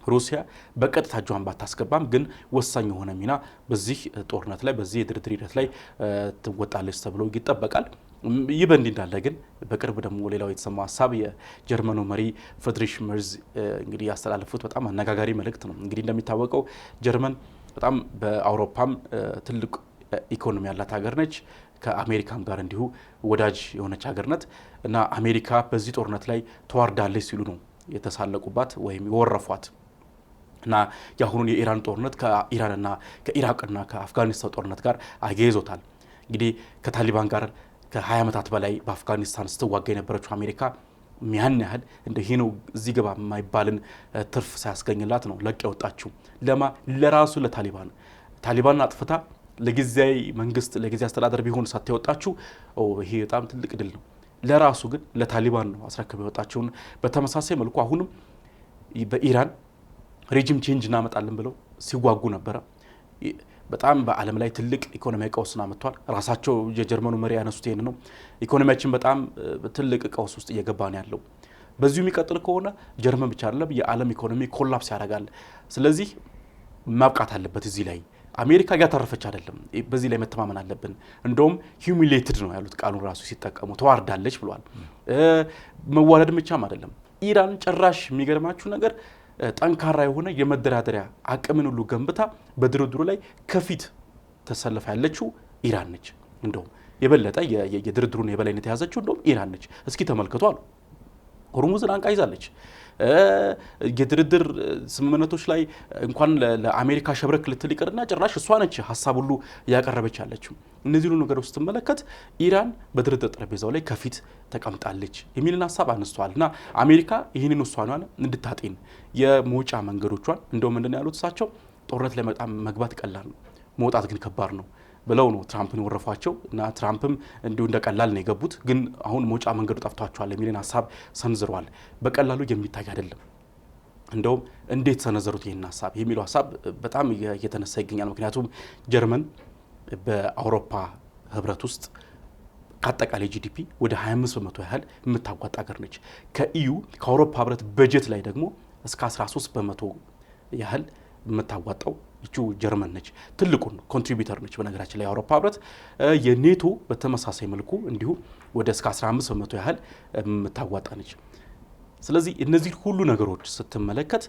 ሩሲያ በቀጥታ እጇን ባታስገባም ግን ወሳኝ የሆነ ሚና በዚህ ጦርነት ላይ በዚህ የድርድር ሂደት ላይ ትወጣለች ተብሎ ይጠበቃል። ይህ በእንዲህ እንዳለ ግን በቅርብ ደግሞ ሌላው የተሰማ ሀሳብ የጀርመኑ መሪ ፍሪድሪሽ ሜርዝ እንግዲህ ያስተላለፉት በጣም አነጋጋሪ መልእክት ነው። እንግዲህ እንደሚታወቀው ጀርመን በጣም በአውሮፓም ትልቅ ኢኮኖሚ ያላት ሀገር ነች። ከአሜሪካም ጋር እንዲሁ ወዳጅ የሆነች ሀገር ናት እና አሜሪካ በዚህ ጦርነት ላይ ተዋርዳለች ሲሉ ነው የተሳለቁባት ወይም የወረፏት እና የአሁኑን የኢራን ጦርነት ከኢራንና ከኢራቅና ከአፍጋኒስታን ጦርነት ጋር አያይዞታል። እንግዲህ ከታሊባን ጋር ከ20 ዓመታት በላይ በአፍጋኒስታን ስትዋጋ የነበረችው አሜሪካ ያን ያህል እንደ ይሄ ነው እዚህ ገባ የማይባልን ትርፍ ሳያስገኝላት ነው ለቅ ያወጣችው። ለራሱ ለታሊባን አጥፍታ ለጊዜያዊ መንግስት ለጊዜያዊ አስተዳደር ቢሆን ሳትወጣችው ይሄ በጣም ትልቅ ድል ነው። ለራሱ ግን ለታሊባን ነው አስረክበው የወጣችውን። በተመሳሳይ መልኩ አሁንም በኢራን ሬጂም ቼንጅ እናመጣለን ብለው ሲዋጉ ነበረ። በጣም በዓለም ላይ ትልቅ ኢኮኖሚያዊ ቀውስን አመጥቷል። ራሳቸው የጀርመኑ መሪ ያነሱት ይሄን ነው። ኢኮኖሚያችን በጣም ትልቅ ቀውስ ውስጥ እየገባ ነው ያለው። በዚሁ የሚቀጥል ከሆነ ጀርመን ብቻ አይደለም የዓለም ኢኮኖሚ ኮላፕስ ያደርጋል። ስለዚህ ማብቃት አለበት። እዚህ ላይ አሜሪካ እያተረፈች አይደለም። በዚህ ላይ መተማመን አለብን። እንደውም ሂዩሚሌትድ ነው ያሉት ቃሉን ራሱ ሲጠቀሙ ተዋርዳለች ብለዋል። መዋረድ ብቻም አይደለም ኢራን ጭራሽ የሚገርማችሁ ነገር ጠንካራ የሆነ የመደራደሪያ አቅምን ሁሉ ገንብታ በድርድሩ ላይ ከፊት ተሰልፋ ያለችው ኢራን ነች። እንደውም የበለጠ የድርድሩን የበላይነት የያዘችው እንደውም ኢራን ነች። እስኪ ተመልከቱ አሉ። ሆርሙዝን አንቃ ይዛለች። የድርድር ስምምነቶች ላይ እንኳን ለአሜሪካ ሸብረክ ልትል ይቅርና ጭራሽ እሷ ነች ሀሳብ ሁሉ እያቀረበች ያለችው። እነዚህ ሁሉ ነገሮች ስትመለከት ኢራን በድርድር ጠረጴዛው ላይ ከፊት ተቀምጣለች የሚልን ሀሳብ አነስተዋል እና አሜሪካ ይህንን ውሳኔዋን እንድታጤን የመውጫ መንገዶቿን እንደው ምንድን ያሉት እሳቸው ጦርነት ላይ በጣም መግባት ቀላል ነው፣ መውጣት ግን ከባድ ነው ብለው ነው ትራምፕን ወረፏቸው እና ትራምፕም እንዲሁ እንደቀላል ነው የገቡት። ግን አሁን መውጫ መንገዱ ጠፍቷቸዋል የሚልን ሀሳብ ሰንዝረዋል። በቀላሉ የሚታይ አይደለም። እንደውም እንዴት ሰነዘሩት ይህን ሀሳብ የሚለው ሀሳብ በጣም እየተነሳ ይገኛል። ምክንያቱም ጀርመን በአውሮፓ ህብረት ውስጥ ከአጠቃላይ ጂዲፒ ወደ 25% ያህል የምታዋጣ ሀገር ነች። ከኢዩ ከአውሮፓ ህብረት በጀት ላይ ደግሞ እስከ 13% ያህል የምታዋጣው ይቺ ጀርመን ነች። ትልቁን ኮንትሪቢዩተር ነች። በነገራችን ላይ የአውሮፓ ህብረት የኔቶ በተመሳሳይ መልኩ እንዲሁ ወደ እስከ 15% ያህል የምታዋጣ ነች። ስለዚህ እነዚህ ሁሉ ነገሮች ስትመለከት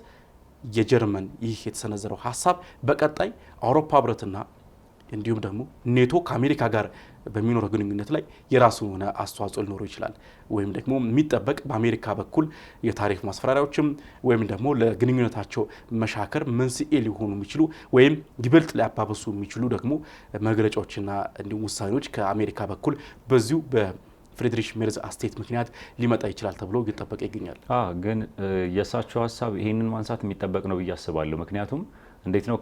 የጀርመን ይህ የተሰነዘረው ሀሳብ በቀጣይ አውሮፓ ህብረትና እንዲሁም ደግሞ ኔቶ ከአሜሪካ ጋር በሚኖረው ግንኙነት ላይ የራሱ የሆነ አስተዋጽኦ ሊኖረው ይችላል። ወይም ደግሞ የሚጠበቅ በአሜሪካ በኩል የታሪፍ ማስፈራሪያዎችም ወይም ደግሞ ለግንኙነታቸው መሻከር መንስኤ ሊሆኑ የሚችሉ ወይም ይበልጥ ሊያባብሱ የሚችሉ ደግሞ መግለጫዎችና እንዲሁም ውሳኔዎች ከአሜሪካ በኩል በዚሁ በፍሪድሪሽ ሜርዝ አስተያየት ምክንያት ሊመጣ ይችላል ተብሎ እየተጠበቀ ይገኛል። ግን የእሳቸው ሀሳብ ይህንን ማንሳት የሚጠበቅ ነው ብዬ አስባለሁ። ምክንያቱም እንዴት ነው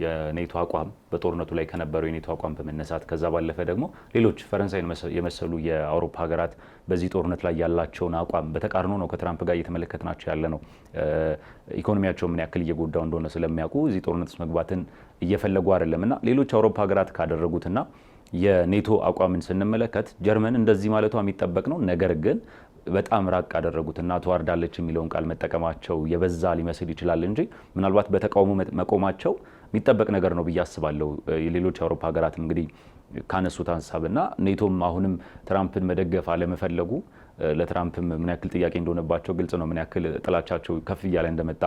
የኔቶ አቋም በጦርነቱ ላይ ከነበረው የኔቶ አቋም በመነሳት ከዛ ባለፈ ደግሞ ሌሎች ፈረንሳይን የመሰሉ የአውሮፓ ሀገራት በዚህ ጦርነት ላይ ያላቸውን አቋም በተቃርኖ ነው ከትራምፕ ጋር እየተመለከትናቸው ያለ ነው። ኢኮኖሚያቸው ምን ያክል እየጎዳው እንደሆነ ስለሚያውቁ እዚህ ጦርነት ውስጥ መግባትን እየፈለጉ አይደለም እና ሌሎች አውሮፓ ሀገራት ካደረጉትና የኔቶ አቋምን ስንመለከት ጀርመን እንደዚህ ማለቷ የሚጠበቅ ነው። ነገር ግን በጣም ራቅ ያደረጉትና ተዋርዳለች የሚለውን ቃል መጠቀማቸው የበዛ ሊመስል ይችላል እንጂ ምናልባት በተቃውሞ መቆማቸው የሚጠበቅ ነገር ነው ብዬ አስባለሁ። የሌሎች አውሮፓ ሀገራትም እንግዲህ ካነሱት ሀሳብና ኔቶም አሁንም ትራምፕን መደገፍ አለመፈለጉ ለትራምፕም ምን ያክል ጥያቄ እንደሆነባቸው ግልጽ ነው። ምን ያክል ጥላቻቸው ከፍ እያለ እንደመጣ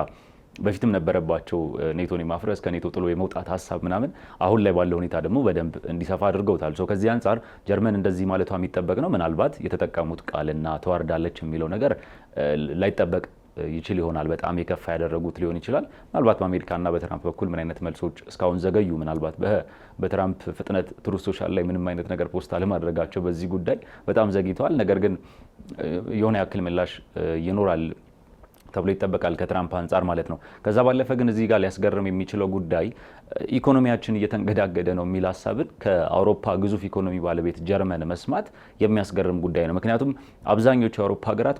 በፊትም ነበረባቸው። ኔቶን የማፍረስ ከኔቶ ጥሎ የመውጣት ሀሳብ ምናምን አሁን ላይ ባለው ሁኔታ ደግሞ በደንብ እንዲሰፋ አድርገውታል። ከዚህ አንጻር ጀርመን እንደዚህ ማለቷ የሚጠበቅ ነው። ምናልባት የተጠቀሙት ቃልና ተዋርዳለች የሚለው ነገር ላይጠበቅ ይችል ይሆናል። በጣም የከፋ ያደረጉት ሊሆን ይችላል። ምናልባት በአሜሪካና በትራምፕ በኩል ምን አይነት መልሶች እስካሁን ዘገዩ። ምናልባት በትራምፕ ፍጥነት ትሩዝ ሶሻል ላይ ምንም አይነት ነገር ፖስት አለማድረጋቸው በዚህ ጉዳይ በጣም ዘግይተዋል። ነገር ግን የሆነ ያክል ምላሽ ይኖራል ተብሎ ይጠበቃል ከትራምፕ አንጻር ማለት ነው። ከዛ ባለፈ ግን እዚህ ጋር ሊያስገርም የሚችለው ጉዳይ ኢኮኖሚያችን እየተንገዳገደ ነው የሚል ሀሳብን ከአውሮፓ ግዙፍ ኢኮኖሚ ባለቤት ጀርመን መስማት የሚያስገርም ጉዳይ ነው። ምክንያቱም አብዛኞቹ የአውሮፓ ሀገራት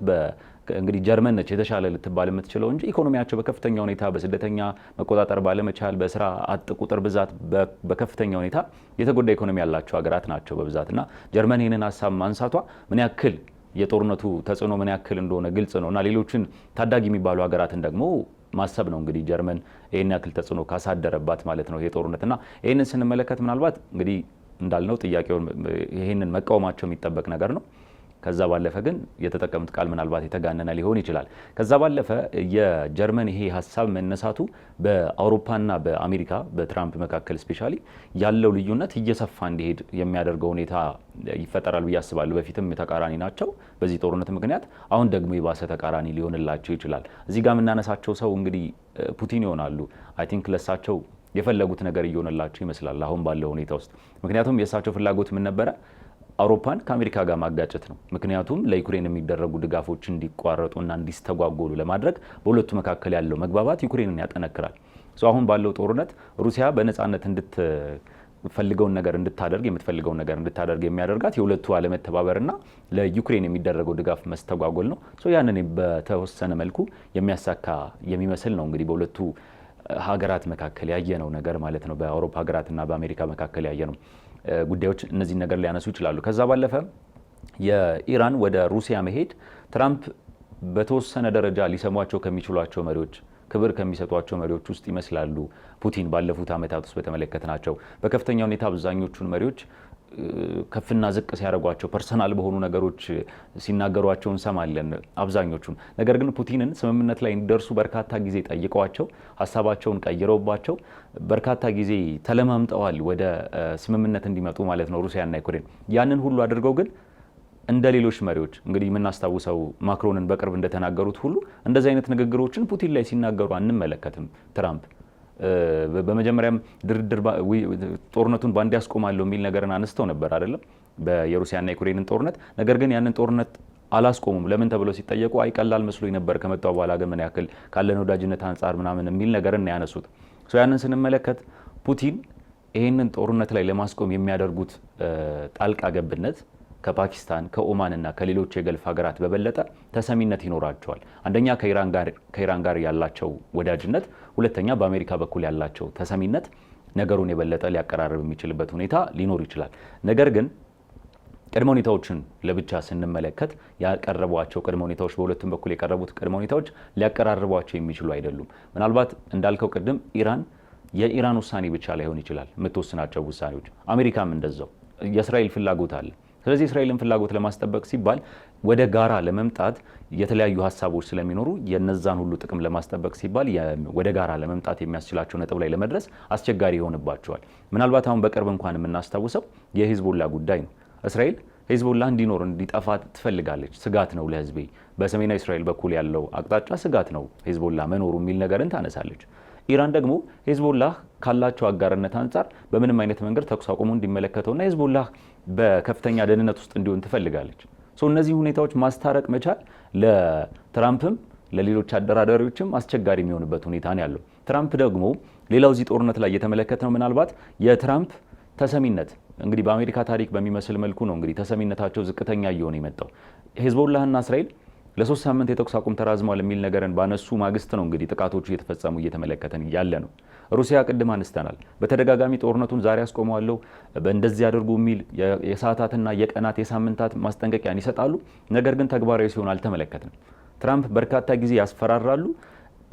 እንግዲህ ጀርመን ነች የተሻለ ልትባል የምትችለው እንጂ ኢኮኖሚያቸው በከፍተኛ ሁኔታ በስደተኛ መቆጣጠር ባለመቻል በስራ አጥ ቁጥር ብዛት በከፍተኛ ሁኔታ የተጎዳ ኢኮኖሚ ያላቸው ሀገራት ናቸው በብዛት እና ጀርመን ይህንን ሀሳብ ማንሳቷ ምን ያክል የጦርነቱ ተጽዕኖ ምን ያክል እንደሆነ ግልጽ ነው እና ሌሎችን ታዳጊ የሚባሉ ሀገራትን ደግሞ ማሰብ ነው እንግዲህ ጀርመን ይሄን ያክል ተጽዕኖ ካሳደረባት ማለት ነው ይሄ ጦርነትና ይሄንን ስንመለከት ምናልባት እንግዲህ እንዳልነው ጥያቄውን ይሄንን መቃወማቸው የሚጠበቅ ነገር ነው። ከዛ ባለፈ ግን የተጠቀሙት ቃል ምናልባት የተጋነነ ሊሆን ይችላል። ከዛ ባለፈ የጀርመን ይሄ ሀሳብ መነሳቱ በአውሮፓና በአሜሪካ በትራምፕ መካከል ስፔሻሊ ያለው ልዩነት እየሰፋ እንዲሄድ የሚያደርገው ሁኔታ ይፈጠራል ብዬ አስባለሁ። በፊትም ተቃራኒ ናቸው በዚህ ጦርነት ምክንያት፣ አሁን ደግሞ የባሰ ተቃራኒ ሊሆንላቸው ይችላል። እዚህ ጋር የምናነሳቸው ሰው እንግዲህ ፑቲን ይሆናሉ። አይ ቲንክ ለሳቸው የፈለጉት ነገር እየሆነላቸው ይመስላል አሁን ባለው ሁኔታ ውስጥ። ምክንያቱም የእሳቸው ፍላጎት ምን ነበረ? አውሮፓን ከአሜሪካ ጋር ማጋጨት ነው። ምክንያቱም ለዩክሬን የሚደረጉ ድጋፎች እንዲቋረጡና እንዲስተጓጎሉ ለማድረግ በሁለቱ መካከል ያለው መግባባት ዩክሬንን ያጠነክራል። አሁን ባለው ጦርነት ሩሲያ በነፃነት የምትፈልገውን ነገር እንድታደርግ የሚያደርጋት የሁለቱ አለመተባበርና ለዩክሬን የሚደረገው ድጋፍ መስተጓጎል ነው። ያንን በተወሰነ መልኩ የሚያሳካ የሚመስል ነው እንግዲህ በሁለቱ ሀገራት መካከል ያየነው ነገር ማለት ነው። በአውሮፓ ሀገራትና በአሜሪካ መካከል ያየነው ጉዳዮች እነዚህ ነገር ሊያነሱ ይችላሉ። ከዛ ባለፈ የኢራን ወደ ሩሲያ መሄድ ትራምፕ በተወሰነ ደረጃ ሊሰሟቸው ከሚችሏቸው መሪዎች፣ ክብር ከሚሰጧቸው መሪዎች ውስጥ ይመስላሉ። ፑቲን ባለፉት ዓመታት ውስጥ በተመለከትናቸው በከፍተኛ ሁኔታ አብዛኞቹን መሪዎች ከፍና ዝቅ ሲያደርጓቸው ፐርሰናል በሆኑ ነገሮች ሲናገሯቸው እንሰማለን አብዛኞቹን። ነገር ግን ፑቲንን ስምምነት ላይ እንዲደርሱ በርካታ ጊዜ ጠይቀዋቸው ሀሳባቸውን ቀይረውባቸው በርካታ ጊዜ ተለማምጠዋል ወደ ስምምነት እንዲመጡ ማለት ነው ሩሲያና ዩክሬን። ያንን ሁሉ አድርገው ግን እንደ ሌሎች መሪዎች እንግዲህ የምናስታውሰው ማክሮንን በቅርብ እንደተናገሩት ሁሉ እንደዚህ አይነት ንግግሮችን ፑቲን ላይ ሲናገሩ አንመለከትም ትራምፕ። በመጀመሪያም ድርድር ጦርነቱን ባንድ ያስቆማለሁ የሚል ነገርን አነስተው ነበር አይደለም በሩሲያና ዩክሬንን ጦርነት። ነገር ግን ያንን ጦርነት አላስቆሙም። ለምን ተብለው ሲጠየቁ አይቀላል መስሎኝ ነበር ከመጣው በኋላ ግን ምን ያክል ካለን ወዳጅነት አንጻር ምናምን የሚል ነገርን ያነሱት። ያንን ስንመለከት ፑቲን ይህንን ጦርነት ላይ ለማስቆም የሚያደርጉት ጣልቃ ገብነት ከፓኪስታን ከኦማንና ከሌሎች የገልፍ ሀገራት በበለጠ ተሰሚነት ይኖራቸዋል። አንደኛ ከኢራን ጋር ያላቸው ወዳጅነት፣ ሁለተኛ በአሜሪካ በኩል ያላቸው ተሰሚነት ነገሩን የበለጠ ሊያቀራርብ የሚችልበት ሁኔታ ሊኖር ይችላል። ነገር ግን ቅድመ ሁኔታዎችን ለብቻ ስንመለከት ያቀረቧቸው ቅድመ ሁኔታዎች በሁለቱም በኩል የቀረቡት ቅድመ ሁኔታዎች ሊያቀራርቧቸው የሚችሉ አይደሉም። ምናልባት እንዳልከው ቅድም የኢራን ውሳኔ ብቻ ላይሆን ይችላል የምትወስናቸው ውሳኔዎች። አሜሪካም እንደዛው የእስራኤል ፍላጎት አለ። ስለዚህ የእስራኤልን ፍላጎት ለማስጠበቅ ሲባል ወደ ጋራ ለመምጣት የተለያዩ ሀሳቦች ስለሚኖሩ የነዛን ሁሉ ጥቅም ለማስጠበቅ ሲባል ወደ ጋራ ለመምጣት የሚያስችላቸው ነጥብ ላይ ለመድረስ አስቸጋሪ ይሆንባቸዋል። ምናልባት አሁን በቅርብ እንኳን የምናስታውሰው የሂዝቦላ ጉዳይ ነው። እስራኤል ሂዝቦላ እንዲጠፋ ትፈልጋለች። ስጋት ነው ለህዝቤ፣ በሰሜናዊ እስራኤል በኩል ያለው አቅጣጫ ስጋት ነው ሂዝቦላ መኖሩ የሚል ነገርን ታነሳለች። ኢራን ደግሞ ሂዝቦላ ካላቸው አጋርነት አንጻር በምንም አይነት መንገድ ተኩስ አቁሙ እንዲመለከተውና ሂዝቦላ በከፍተኛ ደህንነት ውስጥ እንዲሆን ትፈልጋለች። እነዚህ ሁኔታዎች ማስታረቅ መቻል ለትራምፕም ለሌሎች አደራዳሪዎችም አስቸጋሪ የሚሆንበት ሁኔታ ነው ያለው። ትራምፕ ደግሞ ሌላው እዚህ ጦርነት ላይ የተመለከትነው ምናልባት የትራምፕ ተሰሚነት እንግዲህ በአሜሪካ ታሪክ በሚመስል መልኩ ነው እንግዲህ ተሰሚነታቸው ዝቅተኛ እየሆነ የመጣው። ሂዝቦላህና እስራኤል ለ3 ሳምንት የተኩስ አቁም ተራዝሟል የሚል ነገርን ባነሱ ማግስት ነው እንግዲህ ጥቃቶቹ እየተፈጸሙ እየተመለከተን ያለ ነው። ሩሲያ ቅድም አንስተናል፣ በተደጋጋሚ ጦርነቱን ዛሬ አስቆመዋለሁ በእንደዚህ አድርጉ የሚል የሰዓታትና የቀናት የሳምንታት ማስጠንቀቂያን ይሰጣሉ። ነገር ግን ተግባራዊ ሲሆን አልተመለከትንም። ትራምፕ በርካታ ጊዜ ያስፈራራሉ፣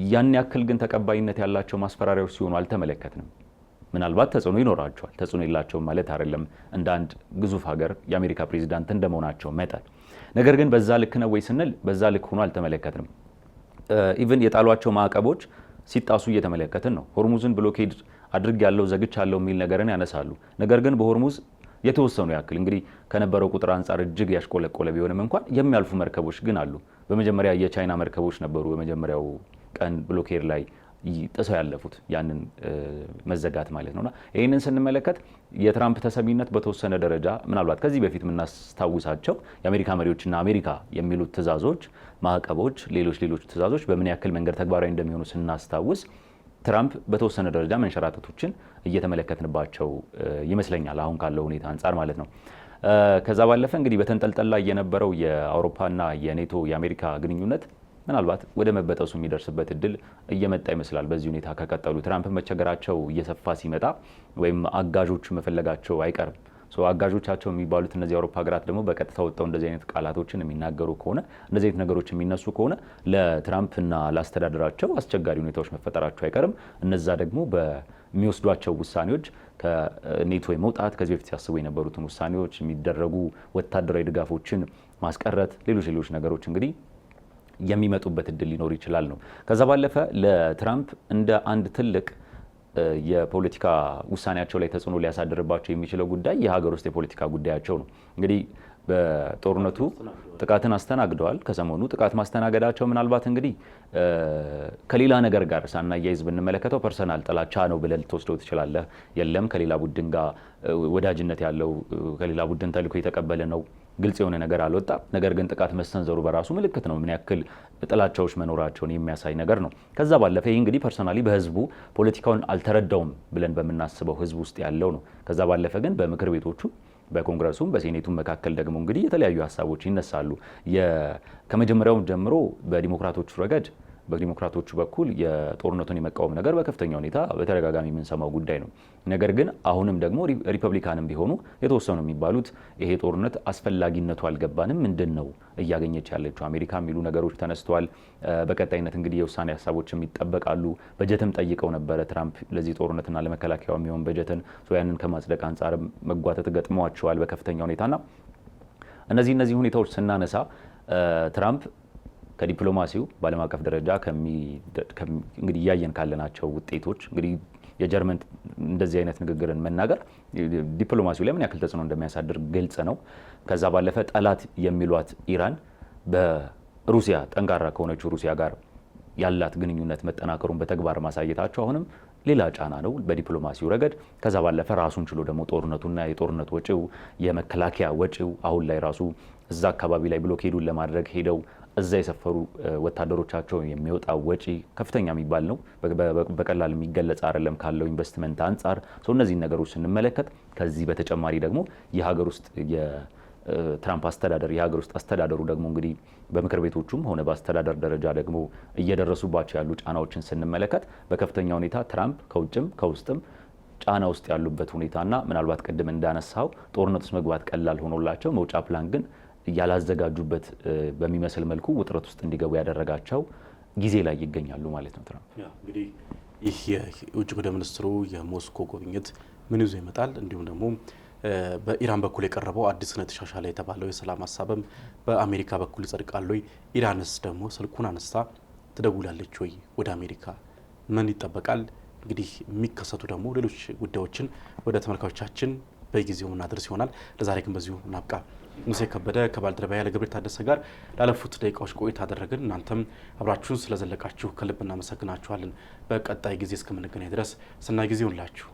ያን ያክል ግን ተቀባይነት ያላቸው ማስፈራሪያዎች ሲሆኑ አልተመለከትንም። ምናልባት ተጽዕኖ ይኖራቸዋል፣ ተጽዕኖ የላቸውም ማለት አይደለም እንደ አንድ ግዙፍ ሀገር የአሜሪካ ፕሬዚዳንት እንደመሆናቸው መጠን። ነገር ግን በዛ ልክ ነው ወይ ስንል በዛ ልክ ሆኖ አልተመለከትንም። ኢቭን የጣሏቸው ማዕቀቦች ሲጣሱ እየተመለከትን ነው። ሆርሙዝን ብሎኬድ አድርግ ያለው ዘግች ያለው የሚል ነገርን ያነሳሉ። ነገር ግን በሆርሙዝ የተወሰኑ ያክል እንግዲህ ከነበረው ቁጥር አንጻር እጅግ ያሽቆለቆለ ቢሆንም እንኳን የሚያልፉ መርከቦች ግን አሉ። በመጀመሪያ የቻይና መርከቦች ነበሩ በመጀመሪያው ቀን ብሎኬድ ላይ ጥሰው ያለፉት ያንን መዘጋት ማለት ነውና ይህንን ስንመለከት የትራምፕ ተሰሚነት በተወሰነ ደረጃ ምናልባት ከዚህ በፊት የምናስታውሳቸው የአሜሪካ መሪዎችና አሜሪካ የሚሉት ትዕዛዞች፣ ማዕቀቦች፣ ሌሎች ትዕዛዞች በምን ያክል መንገድ ተግባራዊ እንደሚሆኑ ስናስታውስ ትራምፕ በተወሰነ ደረጃ መንሸራተቶችን እየተመለከትንባቸው ይመስለኛል አሁን ካለው ሁኔታ አንጻር ማለት ነው። ከዛ ባለፈ እንግዲህ በተንጠልጠል ላይ የነበረው የአውሮፓና የኔቶ የአሜሪካ ግንኙነት ምናልባት ወደ መበጠሱ የሚደርስበት እድል እየመጣ ይመስላል። በዚህ ሁኔታ ከቀጠሉ ትራምፕ መቸገራቸው እየሰፋ ሲመጣ ወይም አጋዦች መፈለጋቸው አይቀርም። አጋዦቻቸው የሚባሉት እነዚህ የአውሮፓ ሀገራት ደግሞ በቀጥታ ወጣው እንደዚህ አይነት ቃላቶችን የሚናገሩ ከሆነ እንደዚህ አይነት ነገሮች የሚነሱ ከሆነ ለትራምፕና ለአስተዳደራቸው አስቸጋሪ ሁኔታዎች መፈጠራቸው አይቀርም። እነዛ ደግሞ በሚወስዷቸው ውሳኔዎች ከኔቶ የመውጣት ከዚህ በፊት ሲያስቡ የነበሩትን ውሳኔዎች የሚደረጉ ወታደራዊ ድጋፎችን ማስቀረት፣ ሌሎች ነገሮች እንግዲህ የሚመጡበት እድል ሊኖር ይችላል ነው። ከዛ ባለፈ ለትራምፕ እንደ አንድ ትልቅ የፖለቲካ ውሳኔያቸው ላይ ተጽዕኖ ሊያሳድርባቸው የሚችለው ጉዳይ የሀገር ውስጥ የፖለቲካ ጉዳያቸው ነው። እንግዲህ በጦርነቱ ጥቃትን አስተናግደዋል። ከሰሞኑ ጥቃት ማስተናገዳቸው ምናልባት እንግዲህ ከሌላ ነገር ጋር ሳናያይዝ ብንመለከተው ፐርሰናል ጥላቻ ነው ብለህ ልትወስደው ትችላለህ። የለም ከሌላ ቡድን ጋር ወዳጅነት ያለው ከሌላ ቡድን ተልዕኮ የተቀበለ ነው፣ ግልጽ የሆነ ነገር አልወጣም። ነገር ግን ጥቃት መሰንዘሩ በራሱ ምልክት ነው፣ ምን ያክል ጥላቻዎች መኖራቸውን የሚያሳይ ነገር ነው። ከዛ ባለፈ ይህ እንግዲህ ፐርሰናሊ በህዝቡ ፖለቲካውን አልተረዳውም ብለን በምናስበው ህዝብ ውስጥ ያለው ነው። ከዛ ባለፈ ግን በምክር ቤቶቹ በኮንግረሱም በሴኔቱም መካከል ደግሞ እንግዲህ የተለያዩ ሀሳቦች ይነሳሉ። ከመጀመሪያውም ጀምሮ በዲሞክራቶቹ ረገድ በዲሞክራቶቹ በኩል የጦርነቱን የመቃወም ነገር በከፍተኛ ሁኔታ በተደጋጋሚ የምንሰማው ጉዳይ ነው። ነገር ግን አሁንም ደግሞ ሪፐብሊካንም ቢሆኑ የተወሰኑ የሚባሉት ይሄ ጦርነት አስፈላጊነቱ አልገባንም፣ ምንድን ነው እያገኘች ያለችው አሜሪካ የሚሉ ነገሮች ተነስተዋል። በቀጣይነት እንግዲህ የውሳኔ ሀሳቦችም ይጠበቃሉ። በጀትም ጠይቀው ነበረ ትራምፕ ለዚህ ጦርነትና ለመከላከያው የሚሆን በጀትን ያንን ከማጽደቅ አንጻር መጓተት ገጥሟቸዋል በከፍተኛ ሁኔታና እነዚህ ሁኔታዎች ስናነሳ ትራምፕ ከዲፕሎማሲው በዓለም አቀፍ ደረጃ እንግዲህ እያየን ካለናቸው ውጤቶች እንግዲህ የጀርመን እንደዚህ አይነት ንግግርን መናገር ዲፕሎማሲው ላይ ምን ያክል ተጽዕኖ እንደሚያሳድር ግልጽ ነው። ከዛ ባለፈ ጠላት የሚሏት ኢራን በሩሲያ ጠንካራ ከሆነችው ሩሲያ ጋር ያላት ግንኙነት መጠናከሩን በተግባር ማሳየታቸው አሁንም ሌላ ጫና ነው በዲፕሎማሲው ረገድ። ከዛ ባለፈ ራሱን ችሎ ደግሞ ጦርነቱና የጦርነት ወጪው የመከላከያ ወጪው አሁን ላይ ራሱ እዛ አካባቢ ላይ ብሎኬዱን ለማድረግ ሄደው እዛ የሰፈሩ ወታደሮቻቸው የሚወጣ ወጪ ከፍተኛ የሚባል ነው። በቀላል የሚገለጽ አይደለም ካለው ኢንቨስትመንት አንጻር። እነዚህን ነገሮች ስንመለከት ከዚህ በተጨማሪ ደግሞ የሀገር ውስጥ የትራምፕ አስተዳደር የሀገር ውስጥ አስተዳደሩ ደግሞ እንግዲህ በምክር ቤቶቹም ሆነ በአስተዳደር ደረጃ ደግሞ እየደረሱባቸው ያሉ ጫናዎችን ስንመለከት በከፍተኛ ሁኔታ ትራምፕ ከውጭም ከውስጥም ጫና ውስጥ ያሉበት ሁኔታና ምናልባት ቅድም እንዳነሳው ጦርነት ውስጥ መግባት ቀላል ሆኖላቸው መውጫ ፕላን ግን ያላዘጋጁበት በሚመስል መልኩ ውጥረት ውስጥ እንዲገቡ ያደረጋቸው ጊዜ ላይ ይገኛሉ ማለት ነው። ትራምፕ እንግዲህ ይህ የውጭ ጉዳይ ሚኒስትሩ የሞስኮ ጉብኝት ምን ይዞ ይመጣል፣ እንዲሁም ደግሞ በኢራን በኩል የቀረበው አዲስና የተሻሻለ የተባለው የሰላም ሀሳብም በአሜሪካ በኩል ይጸድቃል ወይ? ኢራንስ ደግሞ ስልኩን አነስታ ትደውላለች ወይ ወደ አሜሪካ? ምን ይጠበቃል? እንግዲህ የሚከሰቱ ደግሞ ሌሎች ጉዳዮችን ወደ ተመልካቾቻችን በጊዜው እናደርስ ይሆናል። ለዛሬ ግን በዚሁ እናብቃ። ሙሴ ከበደ ከባልደረባዬ ለገብሬ ታደሰ ጋር ላለፉት ደቂቃዎች ቆይታ አደረግን። እናንተም አብራችሁን ስለዘለቃችሁ ከልብ እናመሰግናችኋለን። በቀጣይ ጊዜ እስከምንገናኝ ድረስ ሰናይ ጊዜ ይሁንላችሁ።